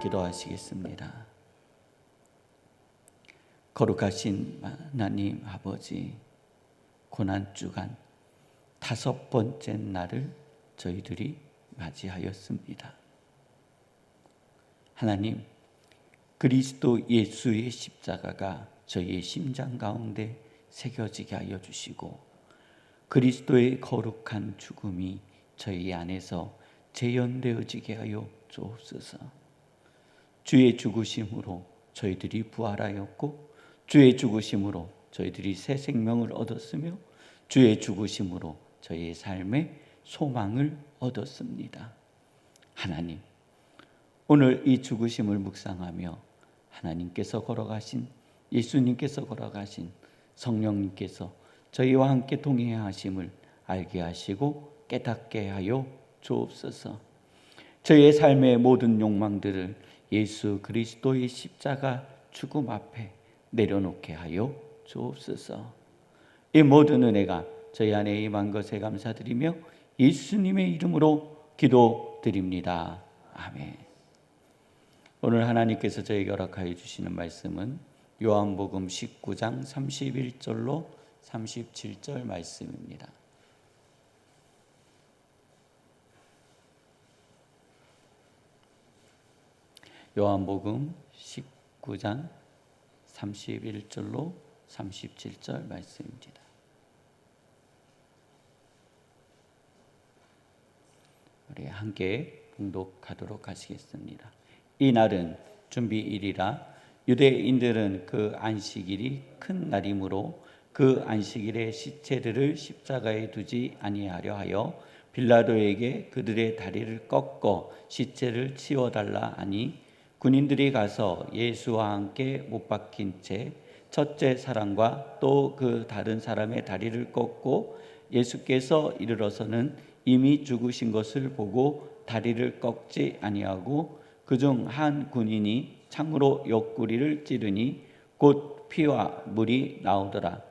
기도하시겠습니다. 거룩하신 하나님 아버지, 고난주간 5번째 날을 저희들이 맞이하였습니다. 하나님, 그리스도 예수의 십자가가 저희의 심장 가운데 새겨지게 하여 주시고, 그리스도의 거룩한 죽음이 저희 안에서 재현되어지게 하여 주옵소서. 주의 죽으심으로 저희들이 부활하였고, 주의 죽으심으로 저희들이 새 생명을 얻었으며, 주의 죽으심으로 저희의 삶에 소망을 얻었습니다. 하나님, 오늘 이 죽으심을 묵상하며 하나님께서 걸어가신, 예수님께서 걸어가신 성령님께서 저희와 함께 동행하심을 알게 하시고 깨닫게 하여 주옵소서. 저희의 삶의 모든 욕망들을 예수 그리스도의 십자가 죽음 앞에 내려놓게 하여 주옵소서. 이 모든 은혜가 저희 안에 임한 것에 감사드리며 예수님의 이름으로 기도드립니다. 아멘. 오늘 하나님께서 저에게 허락하여 주시는 말씀은 요한복음 19장 31절로 37절 말씀입니다. 요한복음 19장 31절로 37절 말씀입니다. 우리 함께 봉독하도록 하시겠습니다. 이 날은 준비일이라 유대인들은 그 안식일이 큰 날이므로 그 안식일에 시체들을 십자가에 두지 아니하려 하여 빌라도에게 그들의 다리를 꺾어 시체를 치워달라 하니, 군인들이 가서 예수와 함께 못 박힌 채 첫째 사람과 또 그 다른 사람의 다리를 꺾고, 예수께서 이르러서는 이미 죽으신 것을 보고 다리를 꺾지 아니하고, 그중 한 군인이 창으로 옆구리를 찌르니 곧 피와 물이 나오더라.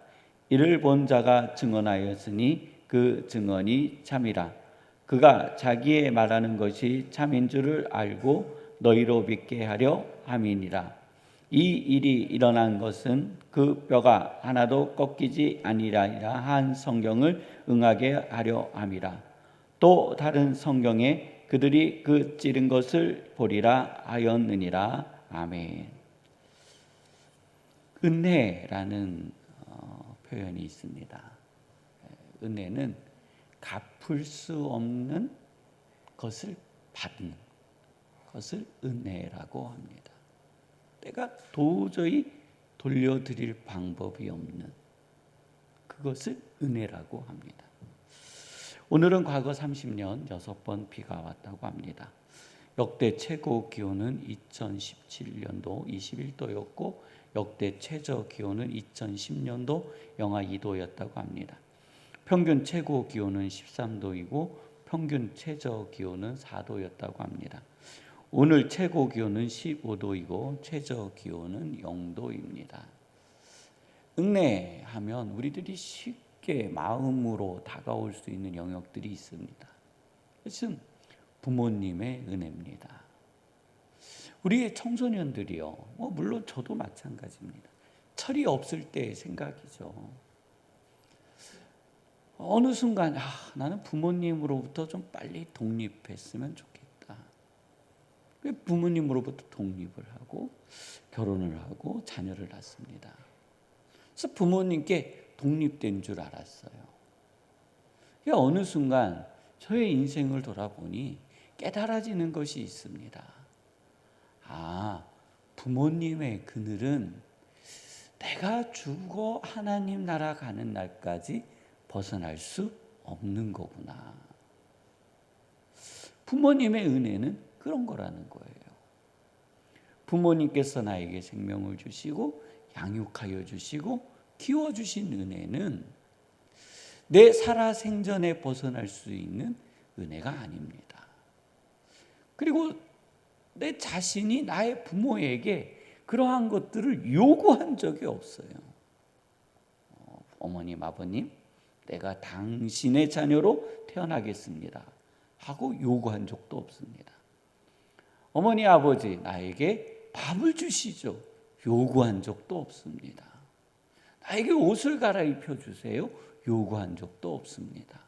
이를 본 자가 증언하였으니 그 증언이 참이라. 그가 자기의 말하는 것이 참인 줄을 알고 너희로 믿게 하려 함이니라. 이 일이 일어난 것은 그 뼈가 하나도 꺾이지 아니하리라 한 성경을 응하게 하려 함이라. 또 다른 성경에 그들이 그 찌른 것을 보리라 하였느니라. 아멘. 은혜라는 표현이 있습니다. 은혜는 갚을 수 없는 것을 받는 것을 은혜라고 합니다. 내가 도저히 돌려드릴 방법이 없는 그것을 은혜라고 합니다. 오늘은 과거 30년 6번 비가 왔다고 합니다. 역대 최고 기온은 2017년도 21도였고 역대 최저 기온은 2010년도 영하 2도였다고 합니다. 평균 최고 기온은 13도이고 평균 최저 기온은 4도였다고 합니다. 오늘 최고 기온은 15도이고 최저 기온은 0도입니다. 은혜하면 우리들이 쉽게 마음으로 다가올 수 있는 영역들이 있습니다. 그것은 부모님의 은혜입니다. 우리의 청소년들이요, 물론 저도 마찬가지입니다. 철이 없을 때의 생각이죠. 어느 순간 나는 부모님으로부터 좀 빨리 독립했으면 좋겠다. 부모님으로부터 독립을 하고 결혼을 하고 자녀를 낳습니다. 그래서 부모님께 독립된 줄 알았어요. 어느 순간 저의 인생을 돌아보니 깨달아지는 것이 있습니다. 부모님의 그늘은 내가 죽어 하나님 나라 가는 날까지 벗어날 수 없는 거구나. 부모님의 은혜는 그런 거라는 거예요. 부모님께서 나에게 생명을 주시고 양육하여 주시고 키워주신 은혜는 내 살아생전에 벗어날 수 있는 은혜가 아닙니다. 그리고 내 자신이 나의 부모에게 그러한 것들을 요구한 적이 없어요. 어머님, 아버님, 내가 당신의 자녀로 태어나겠습니다 하고 요구한 적도 없습니다. 어머니 아버지 나에게 밥을 주시죠. 요구한 적도 없습니다. 나에게 옷을 갈아입혀 주세요. 요구한 적도 없습니다.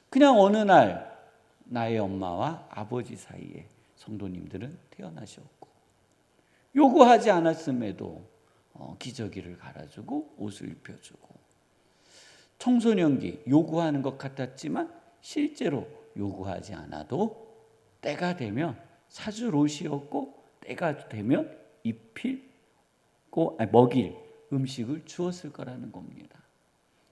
그냥 어느 날 나의 엄마와 아버지 사이에 성도님들은 태어나셨고, 요구하지 않았음에도 기저귀를 갈아주고 옷을 입혀주고, 청소년기 요구하는 것 같았지만 실제로 요구하지 않아도 때가 되면 사줄 옷이었고, 때가 되면 먹일 음식을 주었을 거라는 겁니다.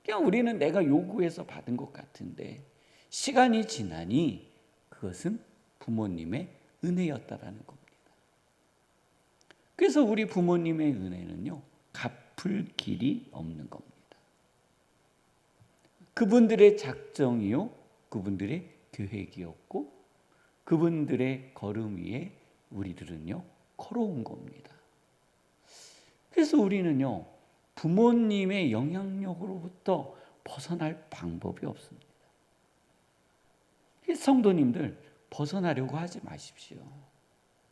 그냥 우리는 내가 요구해서 받은 것 같은데 시간이 지나니 그것은 부모님의 은혜였다라는 겁니다. 그래서 우리 부모님의 은혜는요, 갚을 길이 없는 겁니다. 그분들의 작정이요, 그분들의 계획이었고, 그분들의 걸음 위에 우리들은요 걸어온 겁니다. 그래서 우리는요 부모님의 영향력으로부터 벗어날 방법이 없습니다. 성도님들, 벗어나려고 하지 마십시오.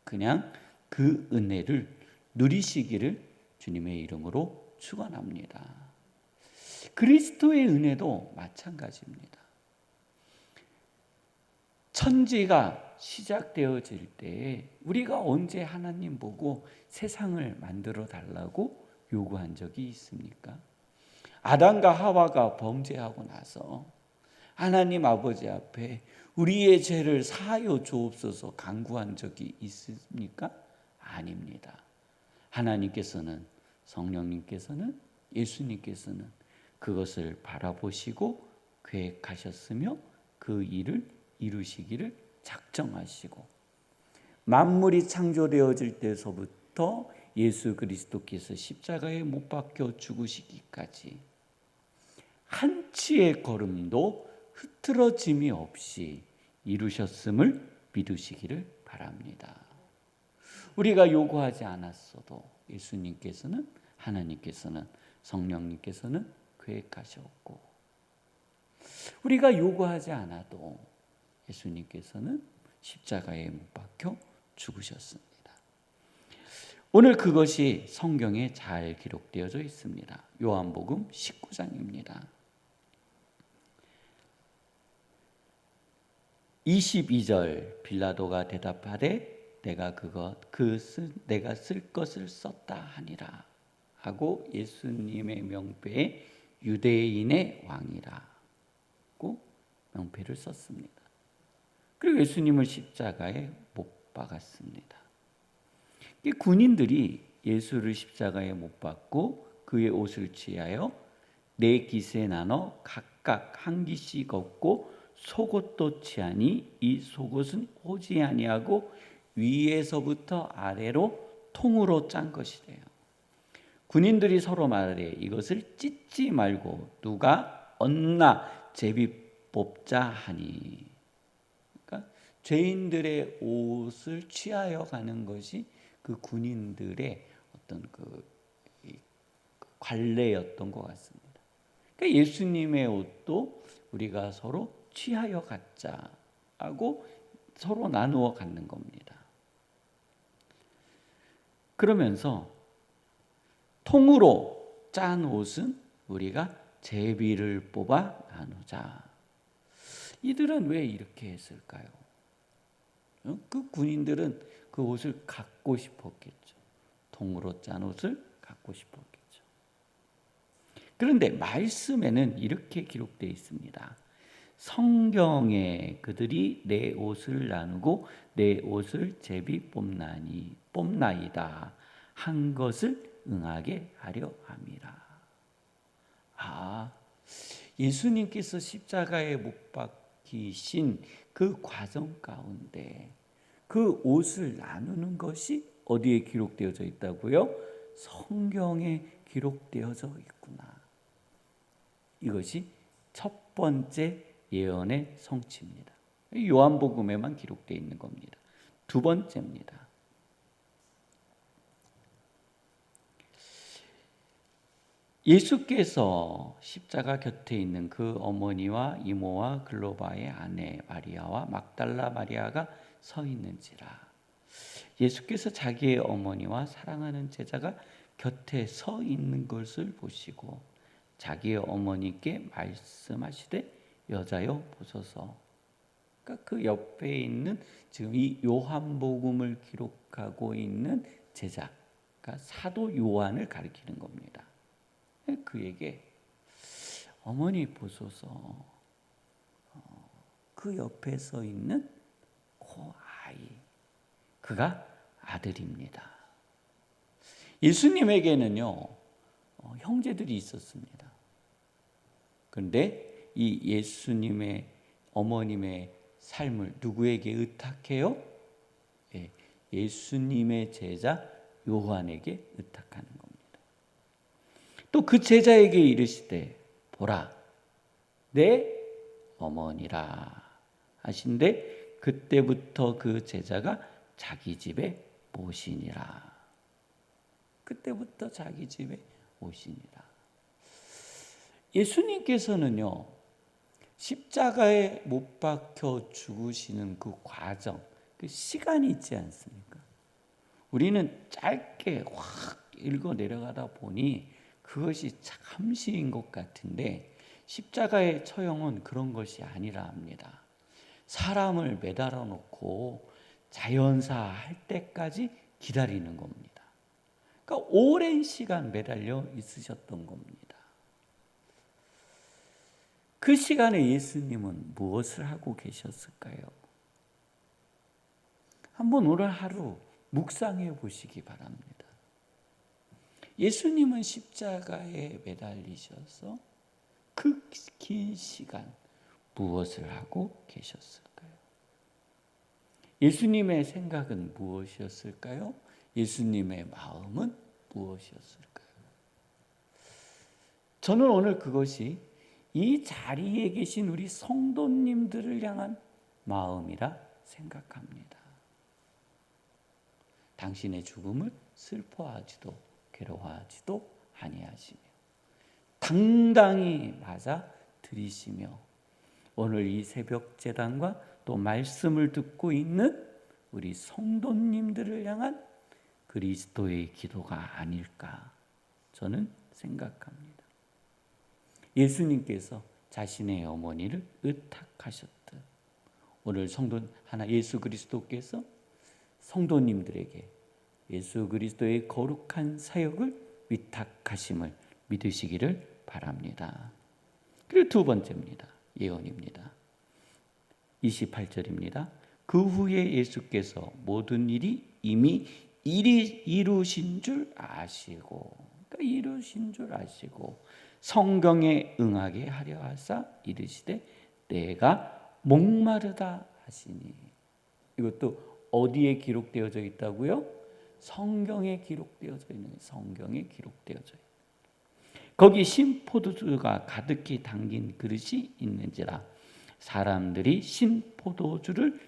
그냥 그 은혜를 누리시기를 주님의 이름으로 축원합니다. 그리스도의 은혜도 마찬가지입니다. 천지가 시작되어질 때 우리가 언제 하나님 보고 세상을 만들어 달라고 요구한 적이 있습니까? 아담과 하와가 범죄하고 나서 하나님 아버지 앞에 우리의 죄를 사하여 주옵소서 간구한 적이 있습니까? 아닙니다. 하나님께서는, 성령님께서는, 예수님께서는 그것을 바라보시고 계획하셨으며 그 일을 이루시기를 작정하시고, 만물이 창조되어질 때서부터 예수 그리스도께서 십자가에 못 박혀 죽으시기까지 한치의 걸음도 흐트러짐이 없이 이루셨음을 믿으시기를 바랍니다. 우리가 요구하지 않았어도 예수님께서는, 하나님께서는, 성령님께서는 계획하셨고, 우리가 요구하지 않아도 예수님께서는 십자가에 못 박혀 죽으셨습니다. 오늘 그것이 성경에 잘 기록되어져 있습니다. 요한복음 19장입니다. 22절, 빌라도가 대답하되 내가 쓸 것을 썼다 하니라 하고 예수님의 명패에 유대인의 왕이라고 명패를 썼습니다. 그리고 예수님을 십자가에 못 박았습니다. 이 군인들이 예수를 십자가에 못 박고 그의 옷을 취하여 네 깃에 나눠 각각 한 깃씩 얻고 속옷도 취하니 이 속옷은 오지 아니하고 위에서부터 아래로 통으로 짠 것이래요. 군인들이 서로 말하되 이것을 찢지 말고 누가 얻나 제비 뽑자 하니, 그러니까 죄인들의 옷을 취하여 가는 것이 그 군인들의 어떤 그 관례였던 것 같습니다. 그러니까 예수님의 옷도 우리가 서로 취하여 갖자 하고 서로 나누어 갖는 겁니다. 그러면서 통으로 짠 옷은 우리가 제비를 뽑아 나누자. 이들은 왜 이렇게 했을까요? 그 군인들은 그 옷을 갖고 싶었겠죠. 통으로 짠 옷을 갖고 싶었겠죠. 그런데 말씀에는 이렇게 기록되어 있습니다. 성경에 그들이 내 옷을 나누고 내 옷을 제비 뽑나이다 한 것을 응하게 하려 함이라. 예수님께서 십자가에 못 박히신 그 과정 가운데 그 옷을 나누는 것이 어디에 기록되어져 있다고요? 성경에 기록되어져 있구나. 이것이 첫 번째 예언의 성취입니다. 요한복음에만 기록되어 있는 겁니다. 두 번째입니다. 예수께서 십자가 곁에 있는 그 어머니와 이모와 글로바의 아내 마리아와 막달라 마리아가 서 있는지라. 예수께서 자기의 어머니와 사랑하는 제자가 곁에 서 있는 것을 보시고 자기의 어머니께 말씀하시되 여자여 보소서. 그러니까 그 옆에 있는 지금 이 요한복음을 기록하고 있는 제자, 그러니까 사도 요한을 가리키는 겁니다. 그에게 어머니 보소서. 그 옆에 서 있는 그 아이, 그가 아들입니다. 예수님에게는요 형제들이 있었습니다. 그런데 이 예수님의 어머님의 삶을 누구에게 의탁해요? 예수님의 제자 요한에게 의탁하는 겁니다. 또 그 제자에게 이르시되 보라 내 어머니라 하신데 그때부터 그 제자가 자기 집에 모시니라. 그때부터 자기 집에 모시니라. 예수님께서는요 십자가에 못 박혀 죽으시는 그 과정, 그 시간이 있지 않습니까? 우리는 짧게 확 읽어 내려가다 보니 그것이 잠시인 것 같은데 십자가의 처형은 그런 것이 아니라 합니다. 사람을 매달아 놓고 자연사 할 때까지 기다리는 겁니다. 그러니까 오랜 시간 매달려 있으셨던 겁니다. 그 시간에 예수님은 무엇을 하고 계셨을까요? 한번 오늘 하루 묵상해 보시기 바랍니다. 예수님은 십자가에 매달리셔서 그 긴 시간 무엇을 하고 계셨을까요? 예수님의 생각은 무엇이었을까요? 예수님의 마음은 무엇이었을까요? 저는 오늘 그것이 이 자리에 계신 우리 성도님들을 향한 마음이라 생각합니다. 당신의 죽음을 슬퍼하지도 괴로워하지도 아니하시며 당당히 맞아 들이시며 오늘 이 새벽 제단과 또 말씀을 듣고 있는 우리 성도님들을 향한 그리스도의 기도가 아닐까 저는 생각합니다. 예수님께서 자신의 어머니를 의탁하셨듯 오늘 성도 하나 예수 그리스도께서 성도님들에게 예수 그리스도의 거룩한 사역을 위탁하심을 믿으시기를 바랍니다. 그리고 두 번째입니다. 예언입니다. 28절입니다. 그 후에 예수께서 모든 일이 이미 이루신 줄 아시고, 그러니까 이루신 줄 아시고 성경에 응하게 하려 하사 이르시되 내가 목마르다 하시니. 이것도 어디에 기록되어져 있다고요? 성경에 기록되어져 있는, 성경에 기록되어져 있는. 거기 신포도주가 가득히 담긴 그릇이 있는지라 사람들이 신포도주를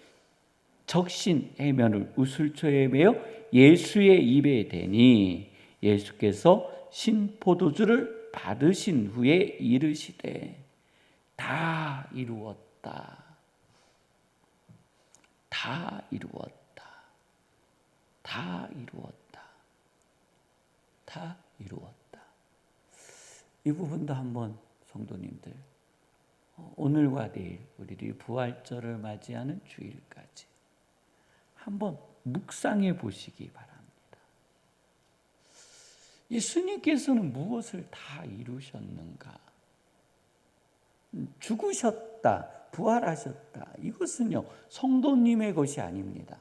적신 해면을 우슬초에 매어 예수의 입에 대니 예수께서 신포도주를 받으신 후에 이르시되 다 이루었다. 다 이루었다. 다 이루었다. 다 이루었다. 이 부분도 한번 성도님들 오늘과 내일 우리들이 부활절을 맞이하는 주일까지 한번 묵상해 보시기 바랍니다. 예수님께서는 무엇을 다 이루셨는가? 죽으셨다, 부활하셨다. 이것은요 성도님의 것이 아닙니다.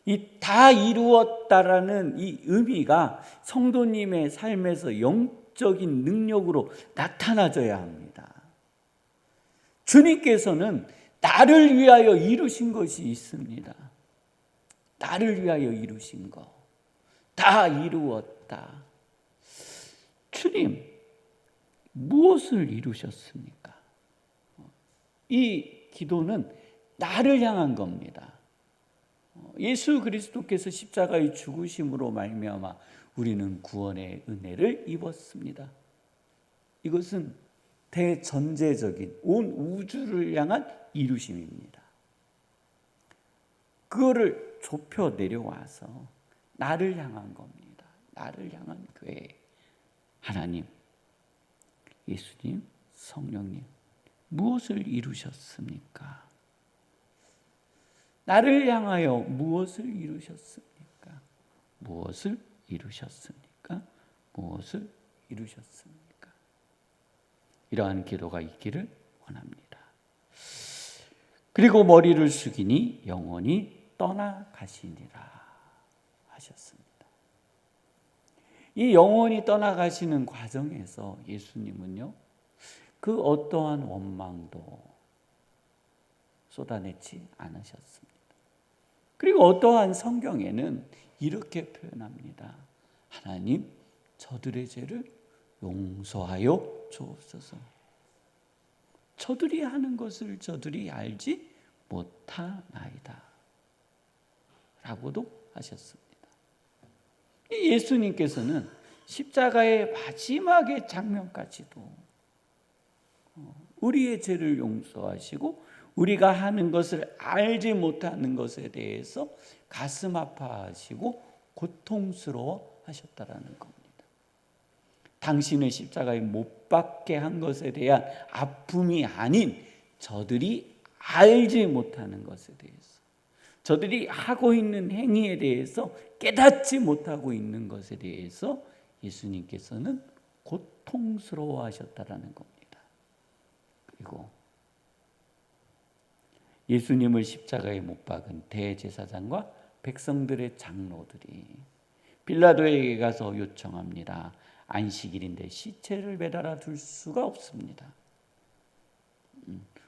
이 다 이루었다라는 이 의미가 성도님의 삶에서 영적인 능력으로 나타나져야 합니다. 주님께서는 나를 위하여 이루신 것이 있습니다. 나를 위하여 이루신 것. 다 이루었다. 주님, 무엇을 이루셨습니까? 이 기도는 나를 향한 겁니다. 예수 그리스도께서 십자가의 죽으심으로 말미암아 우리는 구원의 은혜를 입었습니다. 이것은 대전제적인 온 우주를 향한 이루심입니다. 그거를 좁혀 내려와서 나를 향한 겁니다. 나를 향한 교회. 하나님, 예수님, 성령님, 무엇을 이루셨습니까? 나를 향하여 무엇을 이루셨습니까? 무엇을 이루셨습니까? 무엇을 이루셨습니까? 이러한 기도가 있기를 원합니다. 그리고 머리를 숙이니 영원히 떠나가시니라 하셨습니다. 이 영원히 떠나가시는 과정에서 예수님은요, 그 어떠한 원망도 쏟아내지 않으셨습니다. 그리고 어떠한 성경에는 이렇게 표현합니다. 하나님, 저들의 죄를 용서하여 주옵소서. 저들이 하는 것을 저들이 알지 못하나이다 라고도 하셨습니다. 예수님께서는 십자가의 마지막의 장면까지도 우리의 죄를 용서하시고 우리가 하는 것을 알지 못하는 것에 대해서 가슴 아파하시고 고통스러워 하셨다라는 겁니다. 당신의 십자가에 못 박게 한 것에 대한 아픔이 아닌 저들이 알지 못하는 것에 대해서, 저들이 하고 있는 행위에 대해서 깨닫지 못하고 있는 것에 대해서 예수님께서는 고통스러워 하셨다라는 겁니다. 그리고 예수님을 십자가에 못 박은 대제사장과 백성들의 장로들이 빌라도에게 가서 요청합니다. 안식일인데 시체를 매달아 둘 수가 없습니다.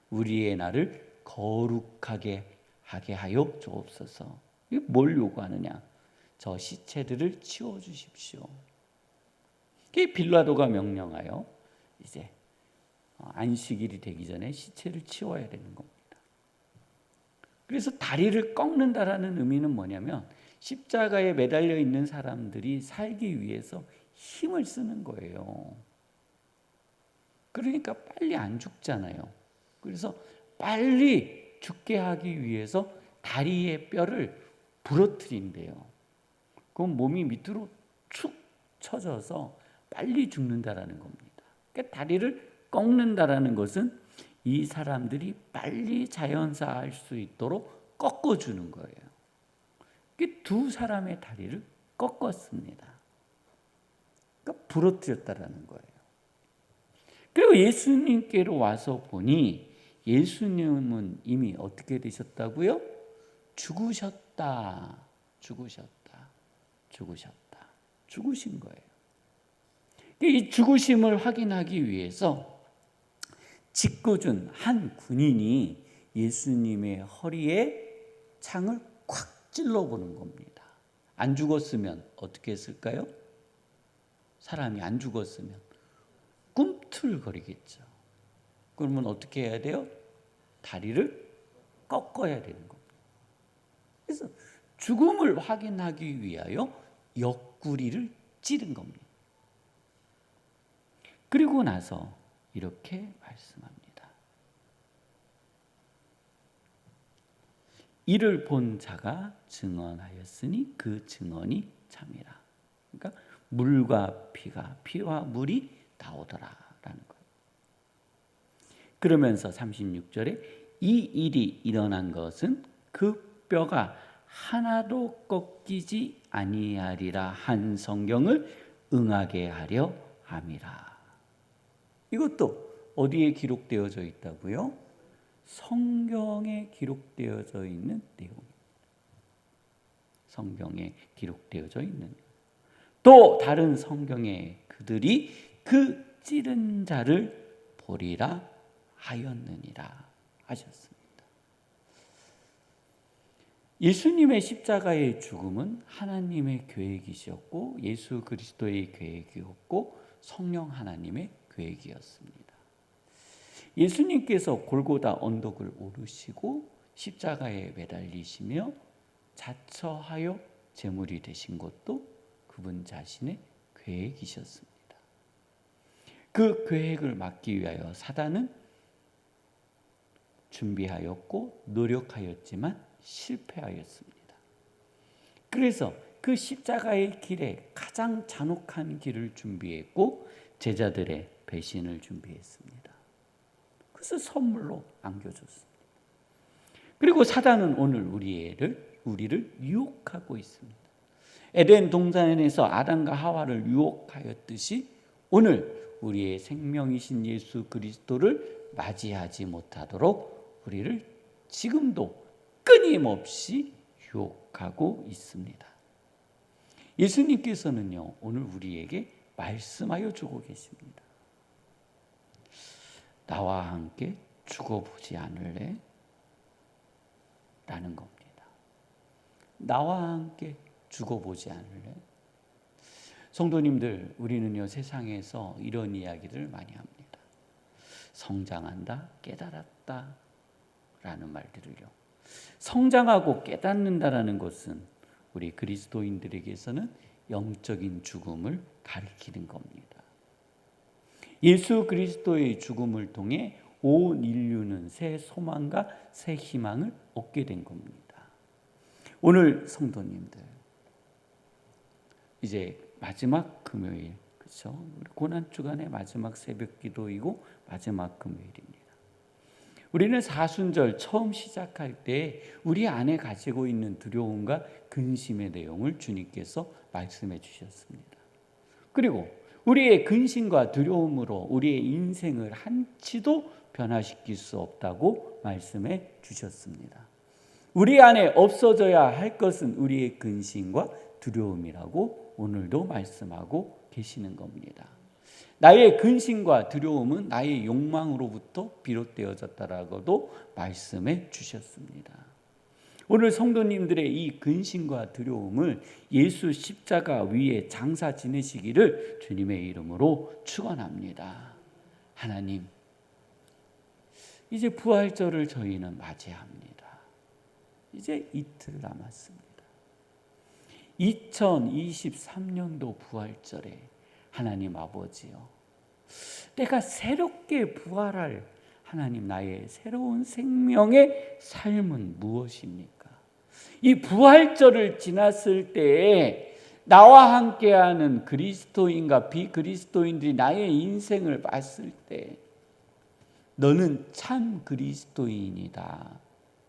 우리의 날을 거룩하게 하게 하여 주옵소서. 이게 뭘 요구하느냐? 저 시체들을 치워주십시오. 빌라도가 명령하여 이제 안식일이 되기 전에 시체를 치워야 되는 겁니다. 그래서 다리를 꺾는다라는 의미는 뭐냐면 십자가에 매달려 있는 사람들이 살기 위해서 힘을 쓰는 거예요. 그러니까 빨리 안 죽잖아요. 그래서 빨리 죽게 하기 위해서 다리의 뼈를 부러뜨린대요. 그럼 몸이 밑으로 축 처져서 빨리 죽는다라는 겁니다. 그러니까 다리를 꺾는다라는 것은 이 사람들이 빨리 자연사할 수 있도록 꺾어주는 거예요. 두 사람의 다리를 꺾었습니다. 그러니까 부러뜨렸다라는 거예요. 그리고 예수님께로 와서 보니 예수님은 이미 어떻게 되셨다고요? 죽으셨다. 죽으신 거예요. 이 죽으심을 확인하기 위해서 짓궂은 한 군인이 예수님의 허리에 창을 콱 찔러보는 겁니다. 안 죽었으면 어떻게 했을까요? 사람이 안 죽었으면 꿈틀거리겠죠. 그러면 어떻게 해야 돼요? 다리를 꺾어야 되는 겁니다. 그래서 죽음을 확인하기 위하여 옆구리를 찌른 겁니다. 그리고 나서 이렇게 말씀합니다. 이를 본 자가 증언하였으니 그 증언이 참이라. 그러니까 물과 피와 물이 나오더라라는 거예요. 그러면서 36절에 이 일이 일어난 것은 그 뼈가 하나도 꺾이지 아니하리라 한 성경을 응하게 하려 함이라. 이것도 어디에 기록되어져 있다고요? 성경에 기록되어져 있는 내용입니다. 성경에 기록되어져 있는. 또 다른 성경에 그들이 그 찌른 자를 보리라 하였느니라 하셨습니다. 예수님의 십자가의 죽음은 하나님의 계획이셨고 예수 그리스도의 계획이었고 성령 하나님의 계획이었습니다. 예수님께서 골고다 언덕을 오르시고 십자가에 매달리시며 자처하여 제물이 되신 것도 그분 자신의 계획이셨습니다. 그 계획을 막기 위하여 사단은 준비하였고 노력하였지만 실패하였습니다. 그래서 그 십자가의 길에 가장 잔혹한 길을 준비했고 제자들의 배신을 준비했습니다. 그래서 선물로 안겨줬습니다. 그리고 사단은 오늘 우리를 유혹하고 있습니다. 에덴 동산에서 아담과 하와를 유혹하였듯이 오늘 우리의 생명이신 예수 그리스도를 맞이하지 못하도록 우리를 지금도 끊임없이 유혹하고 있습니다. 예수님께서는요, 오늘 우리에게 말씀하여 주고 계십니다. 나와 함께 죽어보지 않을래? 라는 겁니다. 나와 함께 죽어보지 않을래? 성도님들, 우리는요, 세상에서 이런 이야기를 많이 합니다. 성장한다, 깨달았다 라는 말들을요. 성장하고 깨닫는다라는 것은 우리 그리스도인들에게서는 영적인 죽음을 가리키는 겁니다. 예수 그리스도의 죽음을 통해 온 인류는 새 소망과 새 희망을 얻게 된 겁니다. 오늘 성도님들, 이제 마지막 금요일, 그렇죠? 고난 주간의 마지막 새벽 기도이고 마지막 금요일입니다. 우리는 사순절 처음 시작할 때 우리 안에 가지고 있는 두려움과 근심의 내용을 주님께서 말씀해 주셨습니다. 그리고 우리의 근심과 두려움으로 우리의 인생을 한치도 변화시킬 수 없다고 말씀해 주셨습니다. 우리 안에 없어져야 할 것은 우리의 근심과 두려움이라고 오늘도 말씀하고 계시는 겁니다. 나의 근심과 두려움은 나의 욕망으로부터 비롯되어졌다라고도 말씀해 주셨습니다. 오늘 성도님들의 이 근심과 두려움을 예수 십자가 위에 장사 지내시기를 주님의 이름으로 축원합니다. 하나님, 이제 부활절을 저희는 맞이합니다. 이제 이틀 남았습니다. 2023년도 부활절에 하나님 아버지요, 내가 새롭게 부활할 하나님 나의 새로운 생명의 삶은 무엇입니까? 이 부활절을 지났을 때에 나와 함께하는 그리스도인과 비그리스도인들이 나의 인생을 봤을 때 너는 참 그리스도인이다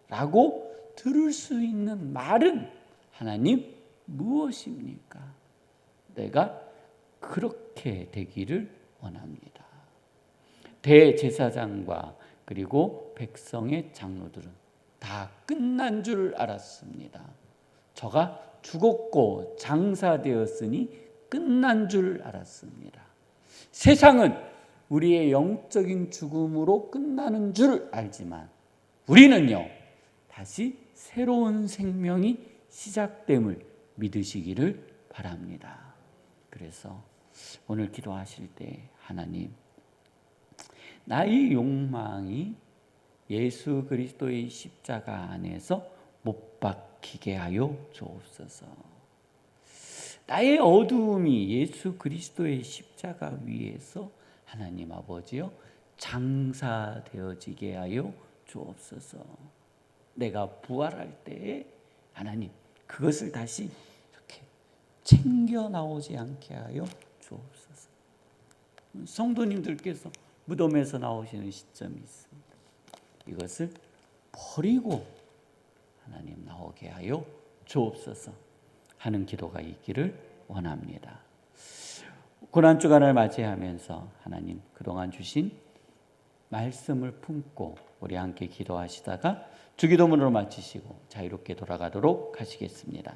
라고 들을 수 있는 말은 하나님 무엇입니까? 내가 그렇게 되기를 원합니다. 대제사장과 그리고 백성의 장로들은 다 끝난 줄 알았습니다. 저가 죽었고 장사되었으니 끝난 줄 알았습니다. 세상은 우리의 영적인 죽음으로 끝나는 줄 알지만 우리는요, 다시 새로운 생명이 시작됨을 믿으시기를 바랍니다. 그래서 오늘 기도하실 때 하나님, 나의 욕망이 예수 그리스도의 십자가 안에서 못 박히게 하여 주옵소서. 나의 어두움이 예수 그리스도의 십자가 위에서 하나님 아버지여 장사되어지게 하여 주옵소서. 내가 부활할 때에 하나님 그것을 다시 이렇게 챙겨 나오지 않게 하여 주옵소서. 성도님들께서 무덤에서 나오시는 시점이 있습니다. 이것을 버리고 하나님 나오게 하여 주옵소서 하는 기도가 있기를 원합니다. 고난주간을 맞이하면서 하나님 그동안 주신 말씀을 품고 우리 함께 기도하시다가 주기도문으로 마치시고 자유롭게 돌아가도록 하시겠습니다.